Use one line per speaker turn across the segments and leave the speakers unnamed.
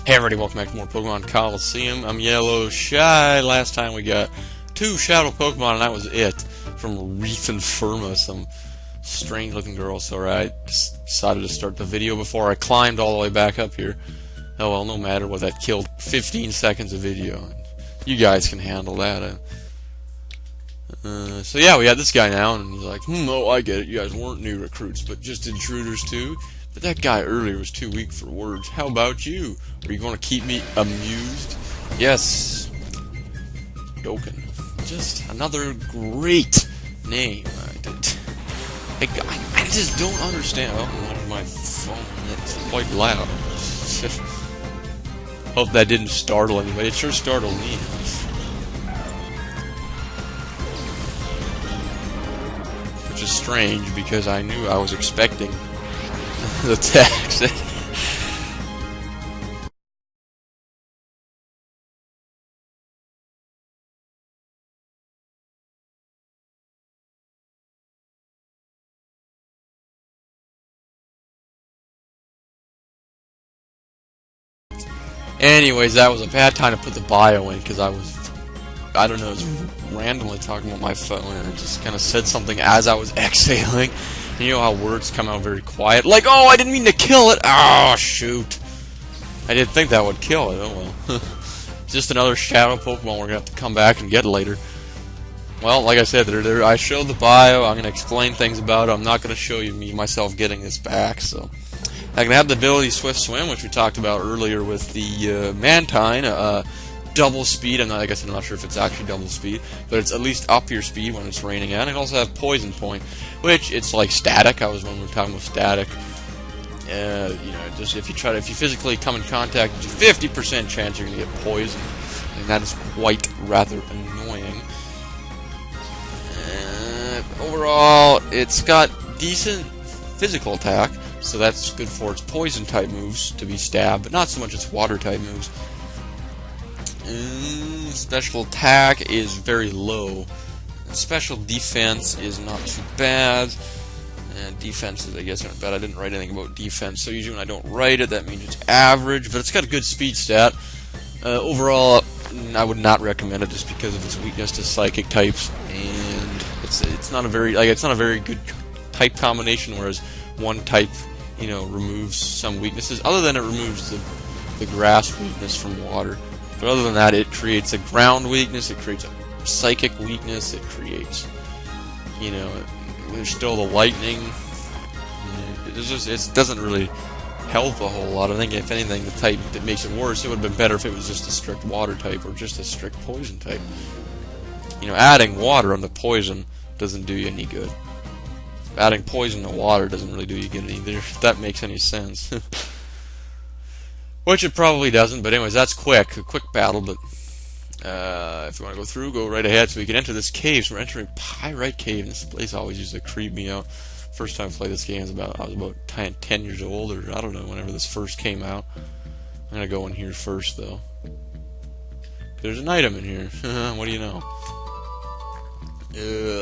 Hey everybody, welcome back to more Pokemon Colosseum. I'm Yellow Shy. Last time we got 2 Shadow Pokemon and that was it. From Reef and Firma, some strange looking girl. So I decided to start the video before I climbed all the way back up here. Oh well, no matter what, that killed 15 seconds of video. You guys can handle that. So yeah, we had this guy now, and he's like, oh, I get it, you guys weren't new recruits, but just intruders too? But that guy earlier was too weak for words. How about you? Are you going to keep me amused? Yes. Doken. Just another great name. I just don't understand. Oh, my phone, it's quite loud. Hope that didn't startle anybody. It sure startled me. Which is strange, because I knew I was expecting the text. Anyways, that was a bad time to put the bio in, because I don't know, randomly talking about my phone, and I just kind of said something as I was exhaling. And you know how words come out very quiet? Like, oh, I didn't mean to kill it! Oh, shoot. I didn't think that would kill it. Oh, well. Just another Shadow Pokemon we're going to have to come back and get later. Well, like I said, I showed the bio. I'm going to explain things about it. I'm not going to show you myself getting this back, so... I can have the ability Swift Swim, which we talked about earlier with the Mantine, double speed. I guess I'm not sure if it's actually double speed, but it's at least up your speed when it's raining out. And it also have Poison Point, which it's like static. When we were talking about static. You know, just if you physically come in contact, there's a 50% chance you're gonna get poisoned, and that is quite rather annoying. Overall, it's got decent physical attack. So that's good for its poison-type moves to be stabbed, but not so much its water-type moves. Special attack is very low. Special defense is not too bad. Defense is, I guess, not bad. I didn't write anything about defense, so usually when I don't write it, that means it's average, but it's got a good speed stat. Overall, I would not recommend it just because of its weakness to psychic types, and it's not a very good type combination, whereas one type, you know, removes some weaknesses. Other than it removes the grass weakness from water. But other than that, it creates a ground weakness, it creates a psychic weakness, it creates, you know, there's still the lightning. It doesn't really help a whole lot. I think, if anything, the type that makes it worse, it would have been better if it was just a strict water type or just a strict poison type. You know, adding water on the poison doesn't do you any good. Adding poison to water doesn't really do you good either, if that makes any sense. Which it probably doesn't, but anyways, that's a quick battle, but if you want to go through, go right ahead so we can enter this cave. So we're entering Pyrite Cave, and this place always used to creep me out. First time I played this game I was about 10 years old, or I don't know, whenever this first came out. I'm going to go in here first, though. There's an item in here. What do you know?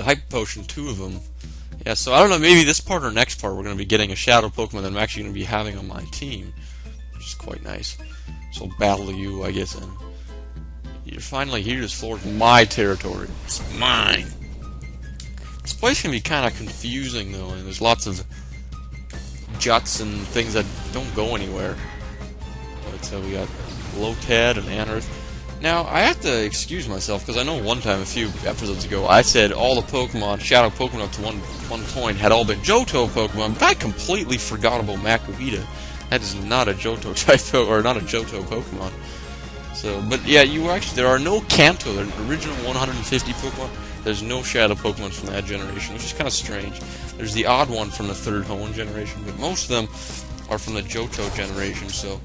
Hype Potion, 2 of them. Yeah, so I don't know, maybe this part or next part we're going to be getting a Shadow Pokemon that I'm actually going to be having on my team, which is quite nice. So I'll battle you, I guess, and you're finally here. This floor is my territory. It's mine. This place can be kind of confusing, though, and there's lots of juts and things that don't go anywhere. But so we got Lotad and Anorith. Now, I have to excuse myself, because I know one time, a few episodes ago, I said all the Pokemon, Shadow Pokemon up to one point, had all been Johto Pokemon, but I completely forgot about Makuhita. That is not a Johto type, or not a Johto Pokemon. So, but yeah, there are no Kanto, the original 150 Pokemon, there's no Shadow Pokemon from that generation, which is kind of strange. There's the odd one from the 3rd Hoenn generation, but most of them are from the Johto generation, so...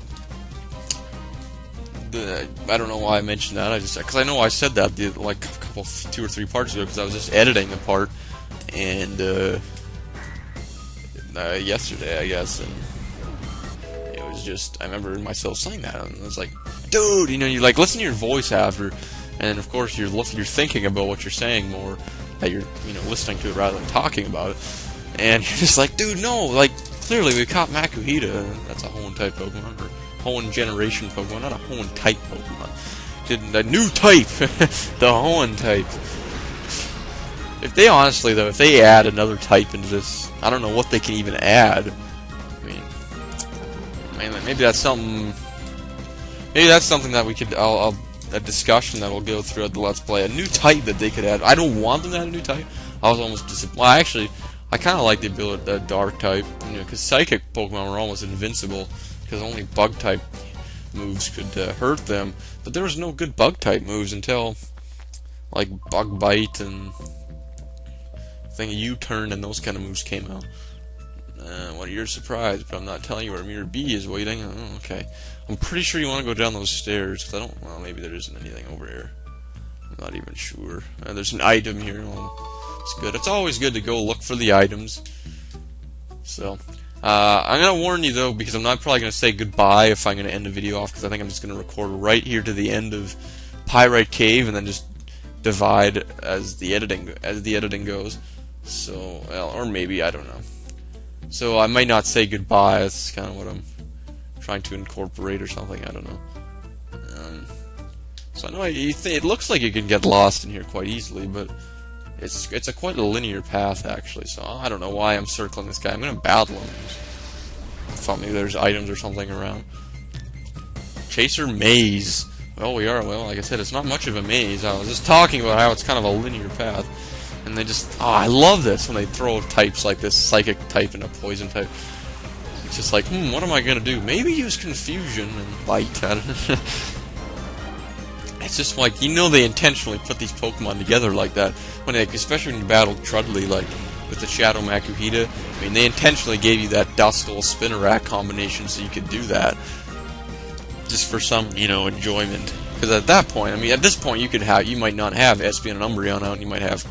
I don't know why I mentioned that. Because I know I said that like 2 or 3 parts ago, because I was just editing the part, and yesterday, I guess, and it was just, I remember myself saying that, and I was like, dude, you know, you like listen to your voice after, and of course you're thinking about what you're saying more, that you're, you know, listening to it rather than talking about it, and you're just like, dude, no, like, clearly we caught Makuhita, that's a Hoenn type Pokemon, or Hoenn generation Pokemon, not a Hoenn type Pokemon. The new type, the Hoenn type. If they honestly though, if they add another type into this, I don't know what they can even add. I mean, maybe that's something. Maybe that's something that we could. A discussion that will go throughout the Let's Play. A new type that they could add. I don't want them to add a new type. I was almost disappointed. Well, actually, I kind of like the ability, the Dark type, you know, because Psychic Pokemon were almost invincible, because only Bug type moves could hurt them. But there was no good Bug type moves until, like, Bug Bite and U-Turn and those kind of moves came out. Well, you're surprised, but I'm not telling you where Miror B is waiting. Oh, okay. I'm pretty sure you want to go down those stairs, because I don't... Well, maybe there isn't anything over here. I'm not even sure. There's an item here. Well, it's good. It's always good to go look for the items. So, I'm going to warn you, though, because I'm not probably going to say goodbye if I'm going to end the video off, because I think I'm just going to record right here to the end of Pyrite Cave, and then just divide as the editing goes. So, well, or maybe, I don't know. So I might not say goodbye. That's kind of what I'm trying to incorporate or something. I don't know. So I know it looks like you can get lost in here quite easily, but it's quite a linear path actually. So I don't know why I'm circling this guy. I'm gonna battle him. Thought maybe there's items or something around. Chaser Maze. Well, we are. Well, like I said, it's not much of a maze. I was just talking about how it's kind of a linear path. And they just, oh, I love this when they throw types like this, Psychic type and a Poison type. It's just like, what am I gonna do? Maybe use Confusion and Light. I don't know. It's just like, you know, they intentionally put these Pokemon together like that. When they, especially when you battle Trudley, like with the Shadow Makuhita. I mean, they intentionally gave you that Duskull Spinarak combination so you could do that, just for some, you know, enjoyment. Because at that point, I mean, at this point, you might not have Espeon and Umbreon out, and you might have.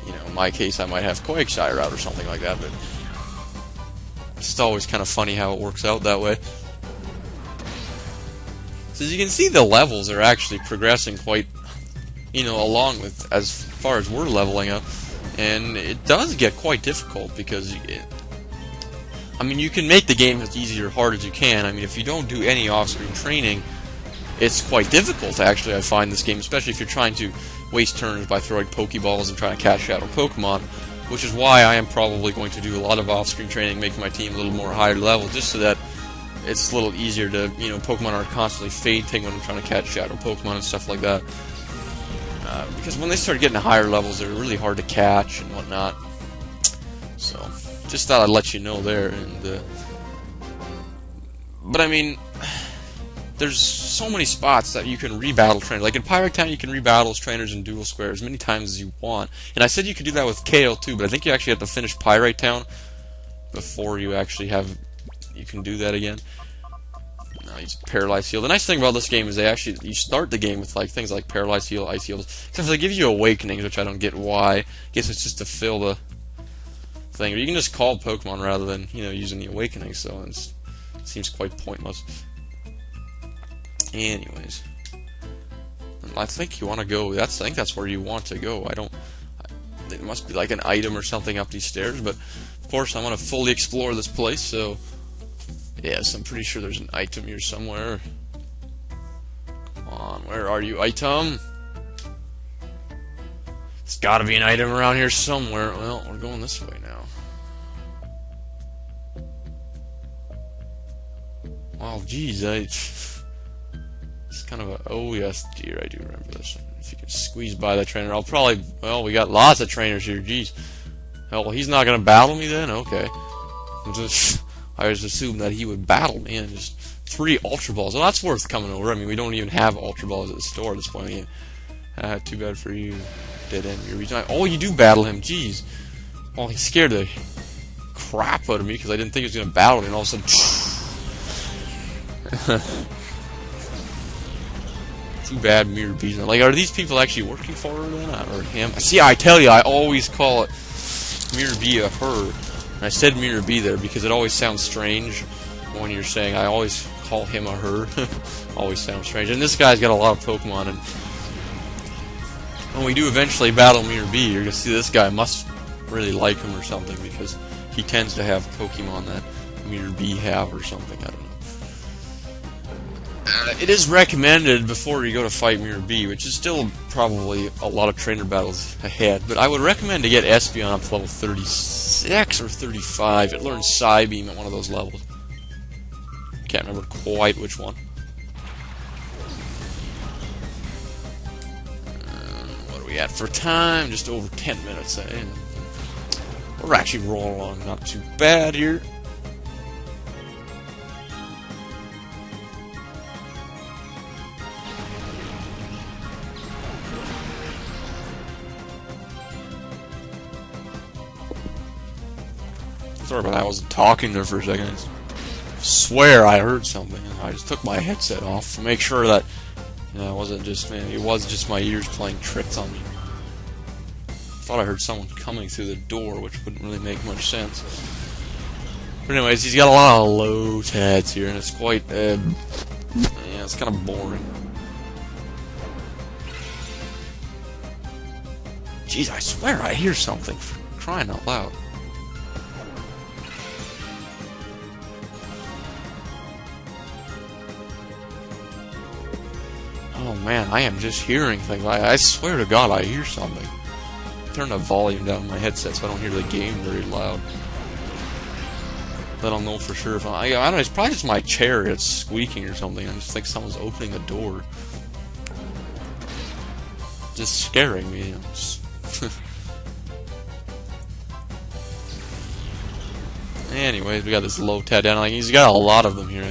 You know, in my case, I might have Quagsire out or something like that, but it's always kind of funny how it works out that way. So as you can see, the levels are actually progressing quite, you know, along with as far as we're leveling up, and it does get quite difficult because, I mean, you can make the game as easy or hard as you can. I mean, if you don't do any off-screen training, it's quite difficult, actually, I find this game, especially if you're trying to waste turns by throwing Pokeballs and trying to catch Shadow Pokemon, which is why I am probably going to do a lot of off-screen training, making my team a little more higher level, just so that it's a little easier to, you know, Pokemon aren't constantly fainting when I'm trying to catch Shadow Pokemon and stuff like that. Because when they start getting to higher levels, they're really hard to catch and whatnot. So, just thought I'd let you know there. And but I mean, there's so many spots that you can rebattle trainers. Like in Pyrite Town, you can rebattle trainers in dual square as many times as you want. And I said you could do that with Kale too, but I think you actually have to finish Pyrite Town before you actually you can do that again. Now he's Paralyzed Heal. The nice thing about this game is you start the game with like things like Paralyzed Heal, Ice Heals. Except for they give you Awakenings, which I don't get why. I guess it's just to fill the thing. Or you can just call Pokemon rather than, you know, using the Awakenings, so it seems quite pointless. Anyways, I think you want to go. I think that's where you want to go. There must be like an item or something up these stairs, but of course I want to fully explore this place. So yes, I'm pretty sure there's an item here somewhere. Come on, where are you, item? There's got to be an item around here somewhere. Well, we're going this way now. Well, geez, it's kind of a... Oh, yes, dear, I do remember this. If you can squeeze by that trainer, I'll probably... Well, we got lots of trainers here, geez. Well, he's not going to battle me then? Okay. I just assumed that he would battle me, and just 3 Ultra Balls. Well, that's worth coming over. I mean, we don't even have Ultra Balls at the store at this point. Too bad for you. Dead end. Oh, you do battle him, jeez. Well, he scared the crap out of me, because I didn't think he was going to battle me, and all of a sudden... Too bad Miror B's not. Like, are these people actually working for her then? Or him? See, I tell you, I always call it Miror B a her. And I said Miror B there because it always sounds strange when you're saying I always call him a her. Always sounds strange. And this guy's got a lot of Pokemon, and when we do eventually battle Miror B, you're going to see this guy must really like him or something, because he tends to have Pokemon that Miror B have or something. I don't know. It is recommended before you go to fight Miror B, which is still probably a lot of trainer battles ahead, but I would recommend to get Espeon up to level 36 or 35. It learns Psybeam at one of those levels. Can't remember quite which one. What are we at for time? Just over 10 minutes. We're actually rolling along not too bad here. Sorry about that, I wasn't talking there for a second. I swear I heard something. I just took my headset off to make sure that, you know, it wasn't just, man, it was just my ears playing tricks on me. Thought I heard someone coming through the door, which wouldn't really make much sense. But anyways, he's got a lot of low tads here, and it's quite, yeah, it's kind of boring. Jeez, I swear I hear something, for crying out loud. Oh man, I am just hearing things. I swear to God, I hear something. Turn the volume down on my headset so I don't hear the game very loud. Then I'll know for sure if I don't know, it's probably just my chair, it's squeaking or something. I just think someone's opening the door. Just scaring me, you know. Anyways, we got this low tad down. Like, he's got a lot of them here.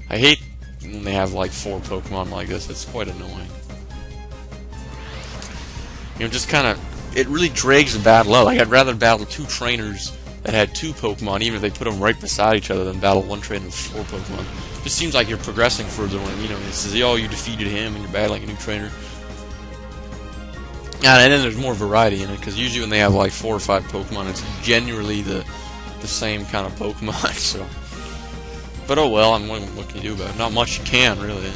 I hate when they have like 4 Pokemon like this. It's quite annoying. You know, just kind of, it really drags the battle out. Like, I'd rather battle 2 trainers that had 2 Pokemon, even if they put them right beside each other, than battle 1 trainer with 4 Pokemon. It just seems like you're progressing further when, you know, it says, oh, you defeated him and you're battling a new trainer. And then there's more variety in it, because usually when they have like 4 or 5 Pokemon, it's generally the same kind of Pokemon, so. But oh well, what can you do about it? Not much you can, really.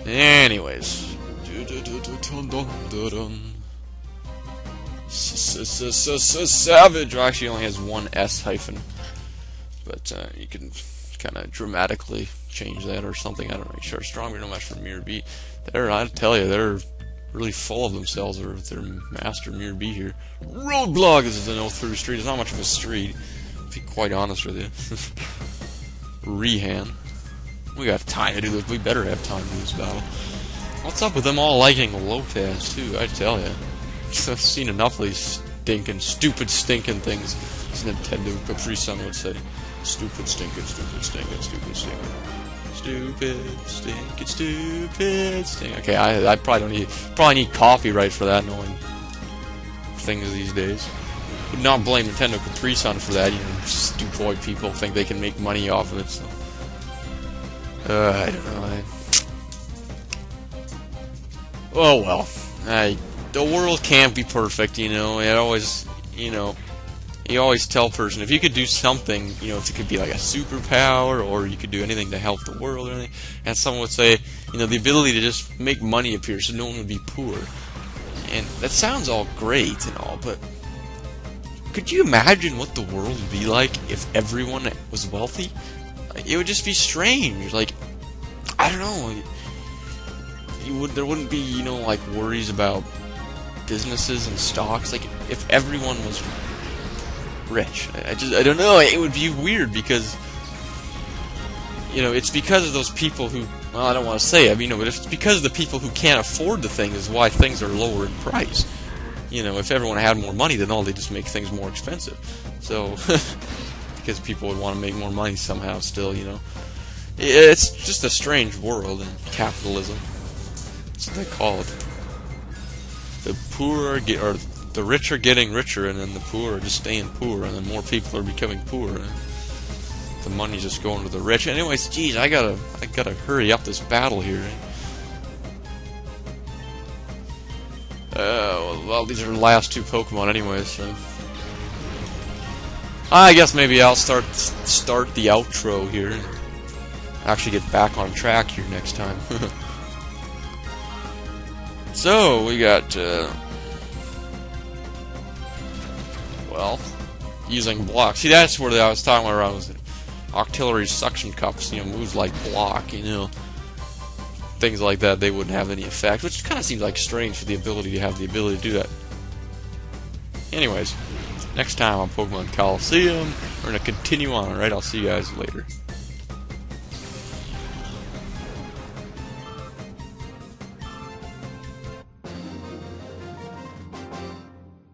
Anyways. Savage actually only has 1 S hyphen. But you can kind of dramatically change that or something. I don't know. Sure, stronger, no match for Miror B. I tell you, they're really full of themselves, or their master Miror B here. Roadblock! This is an 03 street. It's not much of a street, to be quite honest with you. Rehan. We got time to do this. We better have time to do this battle. What's up with them all liking Lopez, too? I tell you. I've seen enough of these stupid, stinking things, as Nintendo Capri Sun would say. Stupid, stinking, stupid, stinking, stupid, stinking. Stupid, stinking, stupid, stinking. Okay, I probably need copyright for that, knowing things these days. Would not blame Nintendo Capri Sun for that. You know, stupid people think they can make money off of it. So, I don't know. Oh well. The world can't be perfect, you know. It always, you know. You always tell a person, if you could do something, you know, if it could be like a superpower, or you could do anything to help the world or anything, and someone would say, you know, the ability to just make money appear so no one would be poor. And that sounds all great and all, but could you imagine what the world would be like if everyone was wealthy? Like, it would just be strange. Like, I don't know. There wouldn't be, you know, like, worries about businesses and stocks. Like, if everyone was rich. I don't know, it would be weird because, you know, it's because of those people who, well, I don't want to say it, you know, but it's because of the people who can't afford the thing is why things are lower in price. You know, if everyone had more money, then they just make things more expensive. So, because people would want to make more money somehow still, you know. It's just a strange world in capitalism. That's what they call it. The poor the rich are getting richer, and then the poor are just staying poor, and then more people are becoming poor, and the money's just going to the rich. Anyways, geez, I gotta hurry up this battle here. Well, these are the last 2 Pokemon anyways, so I guess maybe I'll start the outro here and actually get back on track here next time. So we got well, using blocks. See, that's where I was talking about. Octillery suction cups, moves like block, things like that, they wouldn't have any effect, which kind of seems like strange for the ability to have the ability to do that. Anyways, next time on Pokemon Colosseum, we're going to continue on, alright? I'll see you guys later.